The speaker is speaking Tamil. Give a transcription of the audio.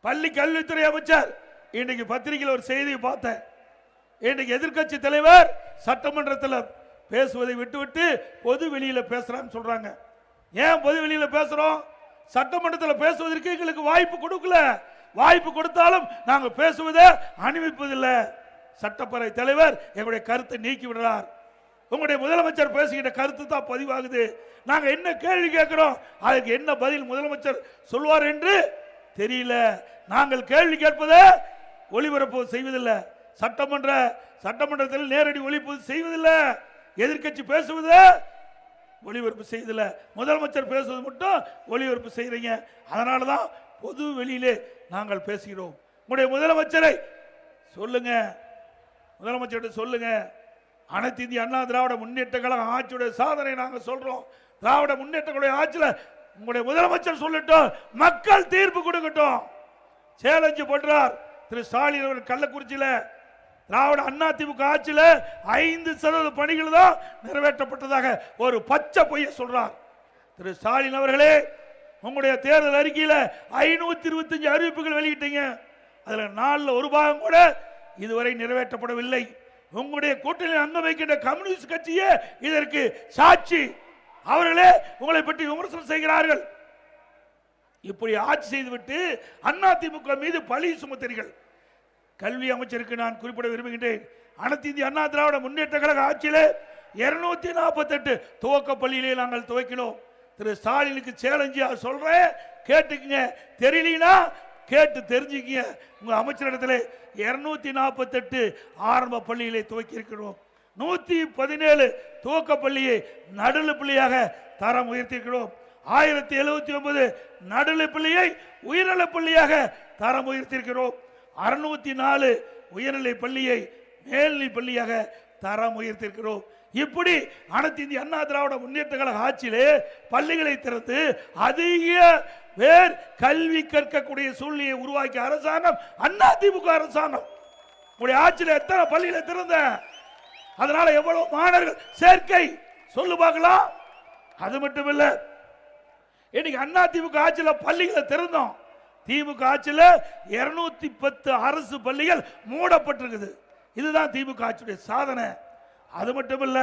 பள்ளி கல்வித்துறை அமைச்சர் இன்னைக்கு பத்திரிகையில் ஒரு செய்தியை பார்த்தேன். இன்னைக்கு எதிர்கட்சி தலைவர் சட்டமன்றத்தில் பேசுவதை விட்டுவிட்டு பொது வெளியில பேசுறான்னு சொல்றாங்க. ஏன் பொது வெளியில பேசுறோம்? சட்டமன்றத்தில் பேசுவதற்கு எங்களுக்கு வாய்ப்பு கொடுக்கல. வாய்ப்பு கொடுத்தாலும் நாங்கள் பேசுவதை அனுமதிப்பதில்லை. சட்டப்பேரவை தலைவர் எங்களுடைய கருத்தை நீக்கி விடுறார். உங்களுடைய முதலமைச்சர் பேசுகின்ற கருத்து தான் பதிவாகுது. நாங்கள் என்ன கேள்வி கேட்கிறோம், அதுக்கு என்ன பதில் முதலமைச்சர் சொல்வார் என்று தெரியல. நாங்கள் கேள்வி கேட்பதை ஒளிபரப்பு செய்வதில்லை. சட்டமன்றத்தில் நேரடி ஒளிபரப்பு செய்வதில்லை. எதிர்கட்சி பேசுவதை ஒளிபரப்பு செய்வதில்லை. முதலமைச்சர் பேசுவது மட்டும் ஒளிபரப்பு செய்யறீங்க. அதனால தான் பொது வெளியிலே நாங்கள் பேசுகிறோம். உங்களுடைய முதலமைச்சரை சொல்லுங்க, முதலமைச்சர் சொல்லுங்க. அனைத்து இந்திய அண்ணா திராவிட முன்னேற்ற கழக ஆட்சியுடைய சாதனை நாங்கள் சொல்றோம். திராவிட முன்னேற்ற கழக ஆட்சியில் உங்களுடைய முதலமைச்சர் சொல்லட்டும், மக்கள் தீர்ப்பு கொடுக்கட்டும். சேலஞ்சு பண்றார் திரு ஸ்டாலின் அவர்கள். கள்ளக்குறிச்சியில் திராவிட அண்ணா திமுக ஆட்சியில் 5% பணிகள் தான் நிறைவேற்றப்பட்டதாக ஒரு பச்சை பொய்யை சொல்றார். திரு ஸ்டாலின் அவர்களே, உங்களுடைய தேர்தல் அறிக்கையில் 525 அறிவிப்புகள் வெளியிட்டீங்க. அதுல 4 ஒரு பாகம் கூட இதுவரை நிறைவேற்றப்படவில்லை. உங்களுடைய கூட்டணியில் அங்கம் வைக்கின்ற கம்யூனிஸ்ட் கட்சியே இதற்கு சாட்சி. அவர்களே உங்களை பற்றி விமர்சனம் செய்கிறார்கள். இப்படி ஆட்சி செய்துவிட்டு அதிமுக மீது பழி சுமத்துகிறீர்கள். கல்வி அமைச்சருக்கு நான் குறிப்பிட விரும்புகின்றேன். அனைத்து இந்திய அண்ணா திராவிட முன்னேற்ற கழக ஆட்சியிலே 248 துவக்க பள்ளியிலே நாங்கள் துவக்கினோம். திரு ஸ்டாலினுக்கு சேலஞ்சு சொல்றேன், கேட்டுக்குங்க. தெரியலனா கேட்டு தெரிஞ்சுக்கங்க. உங்க அமைச்சரிடத்தில் 248 ஆரம்ப பள்ளியிலே துவக்கி இருக்கிறோம். 117 துவக்க பள்ளியை நடுநிலை பள்ளியாக தரம் உயர்த்தியிருக்கிறோம். 1079 நடுநிலை பள்ளியை உயர்நிலை பள்ளியாக தரம் உயர்த்தியிருக்கிறோம். 604 உயர்நிலை பள்ளியை மேல்நிலை பள்ளியாக தரம் உயர்த்தியிருக்கிறோம். இப்படி அனைத்து இந்திய அண்ணா திராவிட முன்னேற்ற கழக ஆட்சியிலே பள்ளிகளை திறந்து அதிக பேர் கல்வி கற்கக்கூடிய சூழ்நிலையை உருவாக்கிய அரசாங்கம் அதிமுக அரசாங்கம். உங்களுடைய ஆட்சியில் எத்தனை பள்ளிகளை திறந்த, அதனால எவ்வளவு மாணவர்கள் சேர்க்கை சொல்லு பார்க்கலாம். அது மட்டும் இல்ல, இன்னைக்கு அதிமுக ஆட்சியில் பள்ளிகளை திறந்தோம். திமுக ஆட்சியில் 210 அரசு பள்ளிகள் மூடப்பட்டிருக்குது. இதுதான் திமுக ஆட்சியுடைய சாதனை. அது மட்டும் இல்ல,